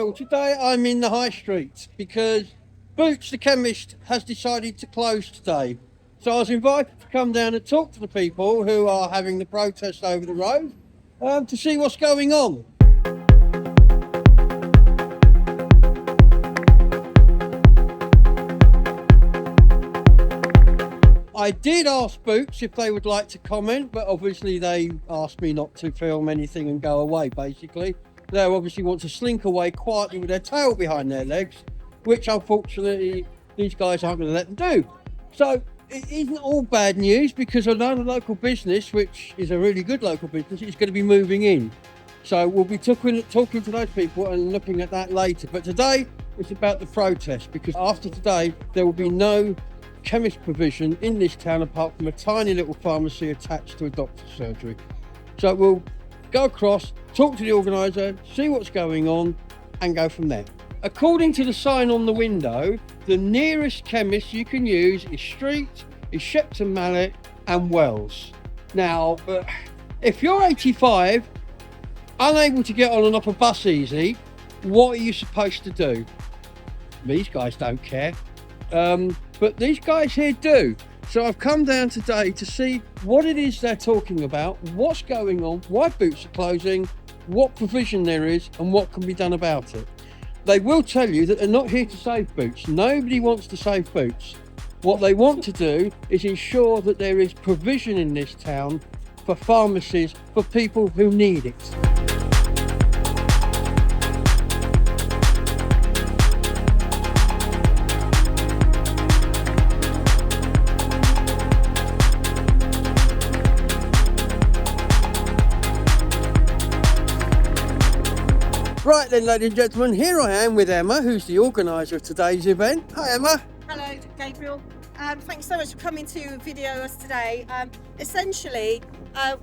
Well, today I'm in the high street because Boots the chemist has decided to close today. So I was invited to come down and talk to the people who are having the protest over the road to see what's going on. I did ask Boots if they would like to comment, but obviously they asked me not to film anything and go away, basically. They obviously want to slink away quietly with their tail behind their legs, which unfortunately these guys aren't going to let them do. So it isn't all bad news, because another local business, which is a really good local business, is going to be moving in. So we'll be talking to those people and looking at that later. But today it's about the protest, because after today there will be no chemist provision in this town apart from a tiny little pharmacy attached to a doctor's surgery. So we'll go across, talk to the organiser, see what's going on and go from there. According to the sign on the window, the nearest chemist you can use is Street, is Shepton Mallet and Wells. Now, if you're 85, unable to get on and off a bus easy, what are you supposed to do? These guys don't care. But these guys here do. So I've come down today to see what it is they're talking about, what's going on, why Boots are closing, what provision there is and what can be done about it. They will tell you that they're not here to save Boots. Nobody wants to save Boots. What they want to do is ensure that there is provision in this town for pharmacies for people who need it. Right then, ladies and gentlemen, here I am with Emma, who's the organiser of today's event. Hi Emma. Hello Gabriel. Thanks so much for coming to video us today. Essentially,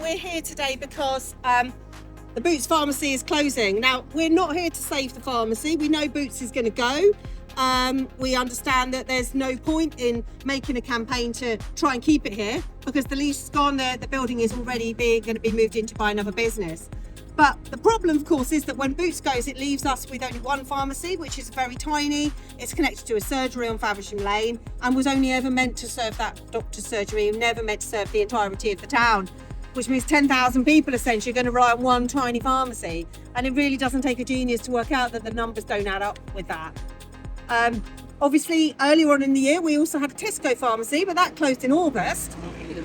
we're here today because the Boots pharmacy is closing. Now, we're not here to save the pharmacy. We know Boots is going to go. We understand that there's no point in making a campaign to try and keep it here because the lease is gone, the building is already going to be moved into by another business. But the problem, of course, is that when Boots goes, it leaves us with only one pharmacy, which is very tiny. It's connected to a surgery on Faversham Lane and was only ever meant to serve that doctor's surgery and never meant to serve the entirety of the town, which means 10,000 people essentially are going to rely on one tiny pharmacy. And it really doesn't take a genius to work out that the numbers don't add up with that. Obviously, earlier on in the year, we also had a Tesco pharmacy, but that closed in August.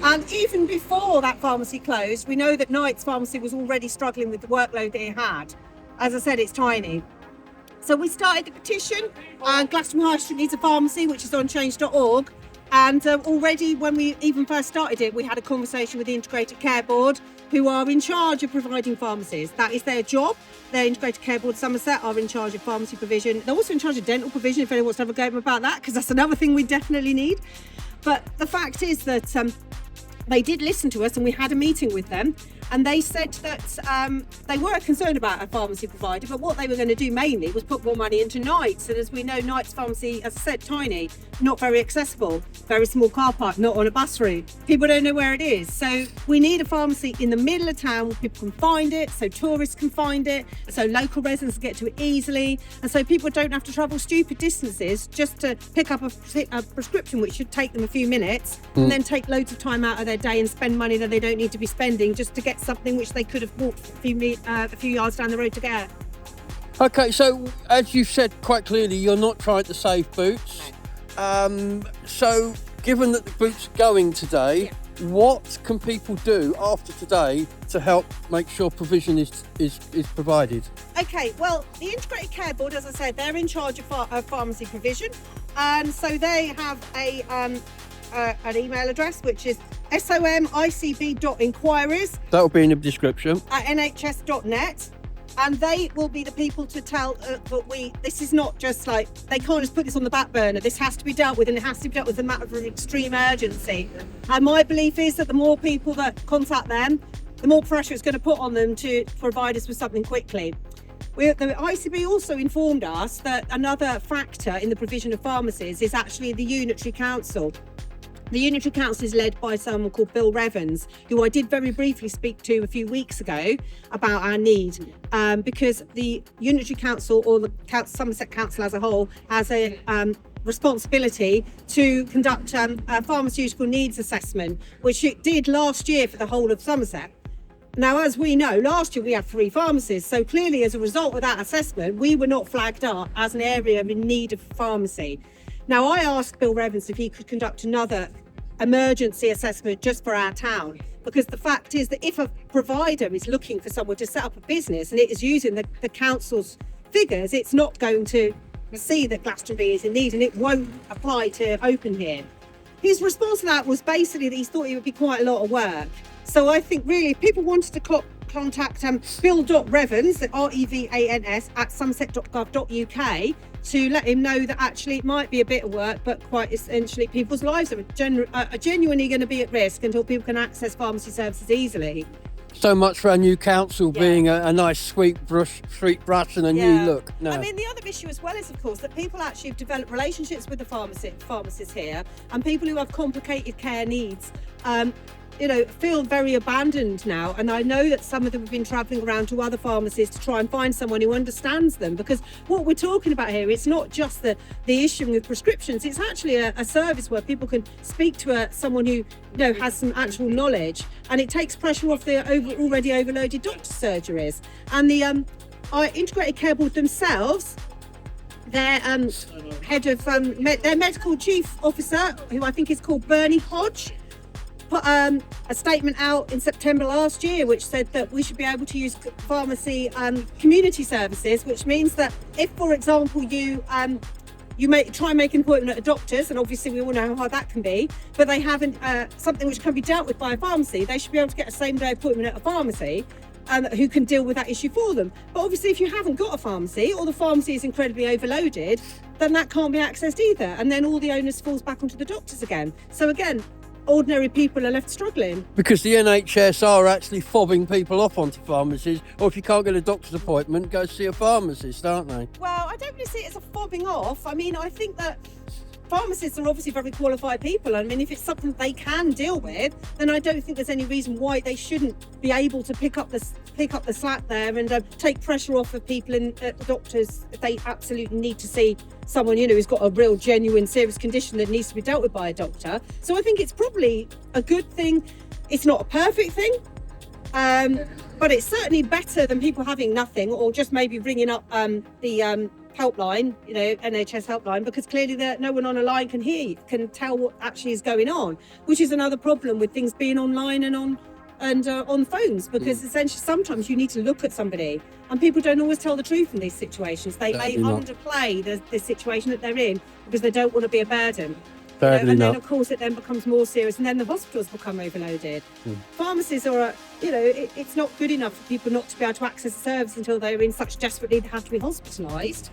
And even before that pharmacy closed, we know that Knight's pharmacy was already struggling with the workload that it had. As I said, it's tiny. So we started the petition, and Glastonbury High Street needs a pharmacy, which is on change.org. And already when we even first started it, we had a conversation with the Integrated Care Board, who are in charge of providing pharmacies. That is their job. Their Integrated Care Board Somerset are in charge of pharmacy provision. They're also in charge of dental provision, if anyone wants to have a go about that, because that's another thing we definitely need. But the fact is that they did listen to us and we had a meeting with them, and they said that they were concerned about a pharmacy provider, but what they were going to do mainly was put more money into Knight's. And as we know, Knight's pharmacy, as I said, tiny, not very accessible, very small car park, not on a bus route. People don't know where it is. So we need a pharmacy in the middle of town where people can find it, so tourists can find it, so local residents can get to it easily, and so people don't have to travel stupid distances just to pick up a prescription, which should take them a few minutes, and then take loads of time out of their day and spend money that they don't need to be spending just to get something which they could have walked a few yards down the road to get. Okay, so as you've said quite clearly, you're not trying to save Boots. So given that the Boots are going today, what can people do after today to help make sure provision is provided? Okay, well, the Integrated Care Board, as I said, they're in charge of pharmacy provision, and so they have an email address which is somicb.inquiries That will be in the description at nhs.net, and they will be the people to tell that this is not just like, they can't just put this on the back burner. This has to be dealt with, and it has to be dealt with as a matter of extreme urgency. And my belief is that the more people that contact them, the more pressure it's going to put on them to provide us with something quickly. The ICB also informed us that another factor in the provision of pharmacies is actually the unitary council. The Unitary Council is led by someone called Bill Revens, who I did very briefly speak to a few weeks ago about our need, because the Unitary Council, or the Somerset Council as a whole, has a responsibility to conduct a pharmaceutical needs assessment, which it did last year for the whole of Somerset. Now, as we know, last year we had 3 pharmacies, so clearly as a result of that assessment, we were not flagged up as an area in need of pharmacy. Now, I asked Bill Revens if he could conduct another emergency assessment just for our town, because the fact is that if a provider is looking for someone to set up a business and it is using the council's figures, it's not going to see that Glastonbury is in need and it won't apply to open here. His response to that was basically that he thought it would be quite a lot of work. So I think really if people wanted to contact bill.revans, Revans, at somerset.gov.uk to let him know that actually it might be a bit of work, but quite essentially people's lives are genuinely going to be at risk until people can access pharmacy services easily. So much for our new council being a nice street brush and a new look. No. I mean, the other issue as well is, of course, that people actually have developed relationships with the pharmacists here, and people who have complicated care needs feel very abandoned now. And I know that some of them have been travelling around to other pharmacies to try and find someone who understands them, because what we're talking about here, it's not just the issuing of prescriptions, it's actually a service where people can speak to someone who has some actual knowledge, and it takes pressure off the already overloaded doctor surgeries. And the Integrated Care Board themselves, their head of their medical chief officer, who I think is called Bernie Hodge, put a statement out in September last year which said that we should be able to use pharmacy community services, which means that if, for example, you may try and make an appointment at a doctor's, and obviously we all know how hard that can be, but they haven't something which can be dealt with by a pharmacy, they should be able to get a same-day appointment at a pharmacy who can deal with that issue for them. But obviously if you haven't got a pharmacy, or the pharmacy is incredibly overloaded, then that can't be accessed either, and then all the onus falls back onto the doctors again. So again, ordinary people are left struggling. Because the NHS are actually fobbing people off onto pharmacies, or if you can't get a doctor's appointment, go see a pharmacist, aren't they? Well, I don't really see it as a fobbing off. I mean, I think that pharmacists are obviously very qualified people. I mean, if it's something they can deal with, then I don't think there's any reason why they shouldn't be able to pick up the slack there and take pressure off of people and doctors if they absolutely need to see someone who's got a real genuine serious condition that needs to be dealt with by a doctor. So I think it's probably a good thing. It's not a perfect thing, but it's certainly better than people having nothing, or just maybe ringing up the helpline, NHS helpline, because clearly no one on a line can tell what actually is going on, which is another problem with things being online and on phones, because essentially sometimes you need to look at somebody, and people don't always tell the truth in these situations. They may underplay the situation that they're in because they don't want to be a burden. Then of course it then becomes more serious, and then the hospitals become overloaded. Pharmacies are it's not good enough for people not to be able to access the service until they're in such desperate need they have to be hospitalised.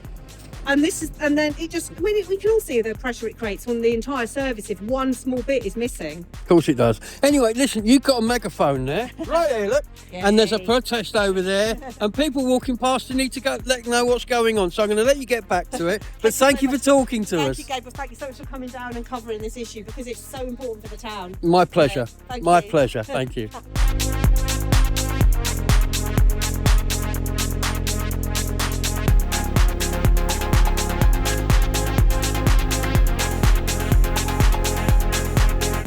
And we can all see the pressure it creates on the entire service if one small bit is missing. Of course it does. Anyway, listen, you've got a megaphone there. Right here, look. And there's a protest over there, and people walking past, you need to let them know what's going on. So I'm going to let you get back to it. But thank you for talking to us. Thank you, Gabriel. Thank you so much for coming down and covering this issue, because it's so important for the town. My pleasure. My you. pleasure. Thank you.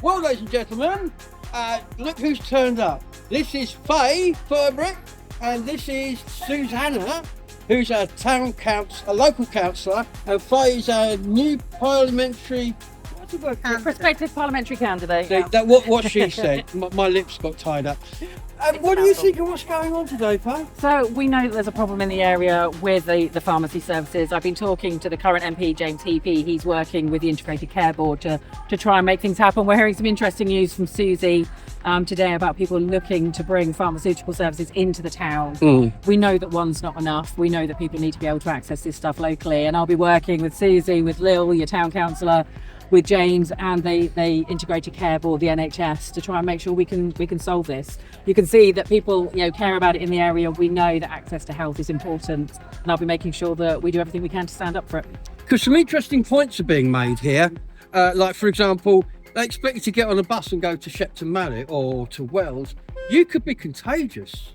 Well, ladies and gentlemen, look who's turned up. This is Faye Furbrick, and this is Susanna, who's a local councillor, and Faye's a new parliamentary... prospective parliamentary candidate. So what she said. My lips got tied up. What do you think of what's going on today, Faye? So we know that there's a problem in the area with the pharmacy services. I've been talking to the current MP, James Heapy. He's working with the Integrated Care Board to try and make things happen. We're hearing some interesting news from Susie today about people looking to bring pharmaceutical services into the town. We know that one's not enough. We know that people need to be able to access this stuff locally. And I'll be working with Susie, with Lil, your town councillor, with James and the Integrated Care Board, the NHS, to try and make sure we can solve this. You can see that people care about it in the area. We know that access to health is important, and I'll be making sure that we do everything we can to stand up for it. Because some interesting points are being made here. Like, for example, they expect you to get on a bus and go to Shepton Mallet or to Wells. You could be contagious.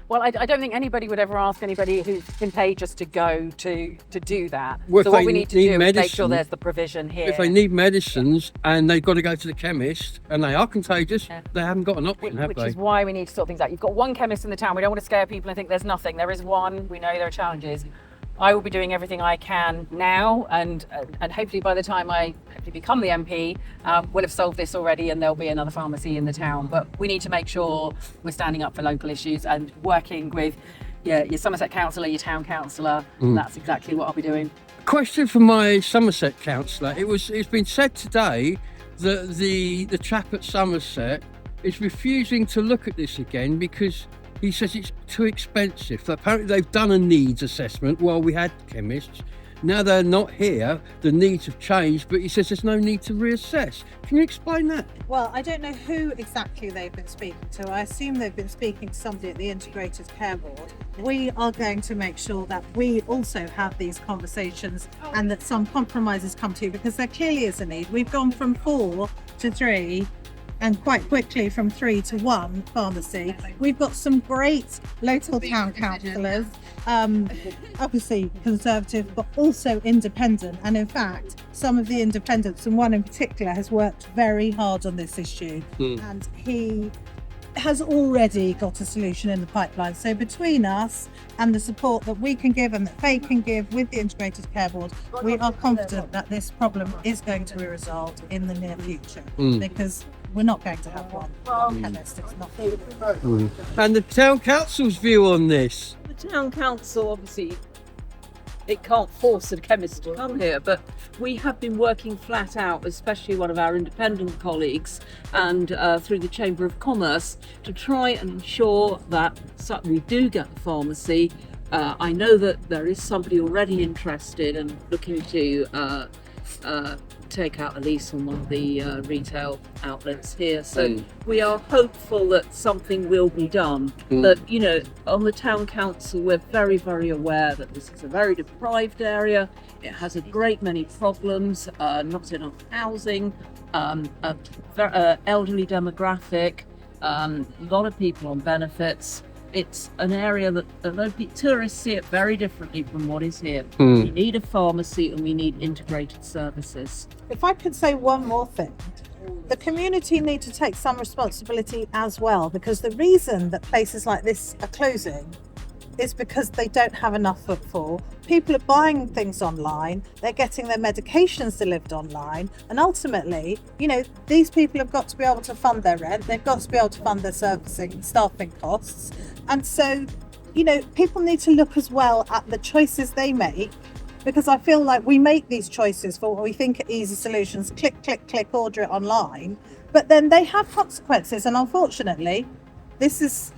Well, I don't think anybody would ever ask anybody who's contagious to go to do that. Well, so if what they we need to need do is make sure medicine- there's the provision here. If they need medicines and they've got to go to the chemist and they are contagious, they haven't got an option, have Which they? is why we need to sort things out. You've got one chemist in the town. We don't want to scare people and think there's nothing. There is one. We know there are challenges. I will be doing everything I can now, and hopefully by the time I hopefully become the MP, we'll have solved this already, and there'll be another pharmacy in the town. But we need to make sure we're standing up for local issues and working with your Somerset councillor, your town councillor. And that's exactly what I'll be doing. Question for my Somerset councillor. It's been said today that the chap at Somerset is refusing to look at this again because he says it's too expensive. Apparently they've done a needs assessment while we had chemists. Now they're not here, the needs have changed, but he says there's no need to reassess. Can you explain that? Well, I don't know who exactly they've been speaking to. I assume they've been speaking to somebody at the Integrated Care Board. We are going to make sure that we also have these conversations and that some compromises come to, because there clearly is a need. We've gone from 4 to 3 and quite quickly from 3 to 1 pharmacy. We've got some great local town councillors, obviously Conservative, but also independent. And in fact, some of the independents, and one in particular, has worked very hard on this issue. And he has already got a solution in the pipeline. So between us and the support that we can give and that they can give with the Integrated Care Board, we are confident that this problem is going to be resolved in the near future, because we're not going to have one chemist. It's not. And the town council's view on this? The town council, obviously, it can't force a chemist to come here, but we have been working flat out, especially one of our independent colleagues and through the Chamber of Commerce, to try and ensure that we do get the pharmacy. I know that there is somebody already interested and looking to take out a lease on one of the retail outlets here, so we are hopeful that something will be done. But on the town council, we're very, very aware that this is a very deprived area. It has a great many problems, not enough housing, elderly demographic, a lot of people on benefits. It's an area that tourists see it very differently from what is here. We need a pharmacy and we need integrated services. If I could say one more thing, the community need to take some responsibility as well, because the reason that places like this are closing is because they don't have enough footfall. People are buying things online, they're getting their medications delivered online, and ultimately, these people have got to be able to fund their rent, they've got to be able to fund their servicing, staffing costs. And so, people need to look as well at the choices they make, because I feel like we make these choices for what we think are easy solutions, click, click, click, order it online, but then they have consequences. And unfortunately, this is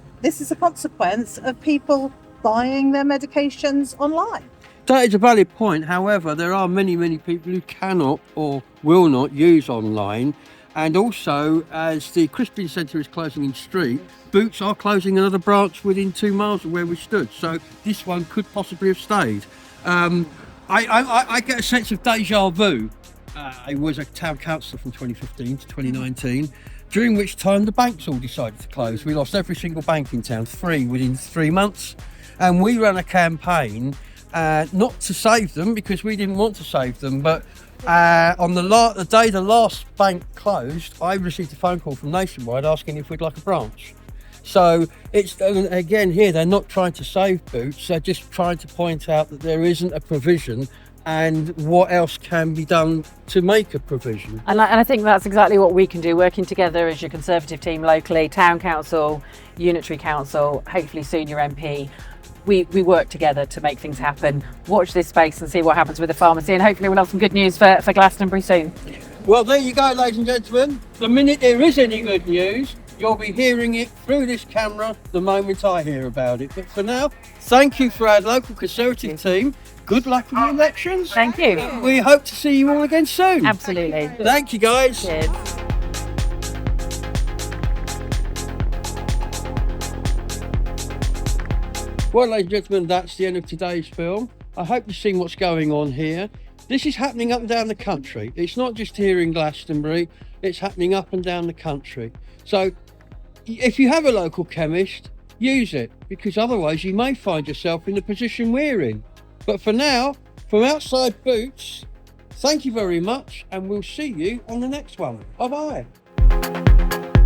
a consequence of people buying their medications online. That is a valid point. However, there are many, many people who cannot or will not use online. And also, as the Crispin Centre is closing in Street, Boots are closing another branch within 2 miles of where we stood. So this one could possibly have stayed. I get a sense of deja vu. I was a town councillor from 2015 to 2019, during which time the banks all decided to close. We lost every single bank in town, 3 within 3 months. And we ran a campaign not to save them, because we didn't want to save them, but on the day the last bank closed, I received a phone call from Nationwide asking if we'd like a branch. So it's, again, here they're not trying to save Boots, they're just trying to point out that there isn't a provision and what else can be done to make a provision. And I think that's exactly what we can do, working together as your Conservative team locally, town council, unitary council, hopefully soon your MP. We work together to make things happen. Watch this space and see what happens with the pharmacy, and hopefully we'll have some good news for Glastonbury soon. Well, there you go, ladies and gentlemen. The minute there is any good news, you'll be hearing it through this camera the moment I hear about it. But for now, thank you for our local Conservative team. Good luck with the elections. Thank you. We hope to see you all again soon. Absolutely. Thank you, guys. Cheers. Well, ladies and gentlemen, that's the end of today's film. I hope you've seen what's going on here. This is happening up and down the country. It's not just here in Glastonbury. it's happening up and down the country. So if you have a local chemist, use it, because otherwise you may find yourself in the position we're in. But for now, from Outside Boots, thank you very much, and we'll see you on the next one. Bye bye.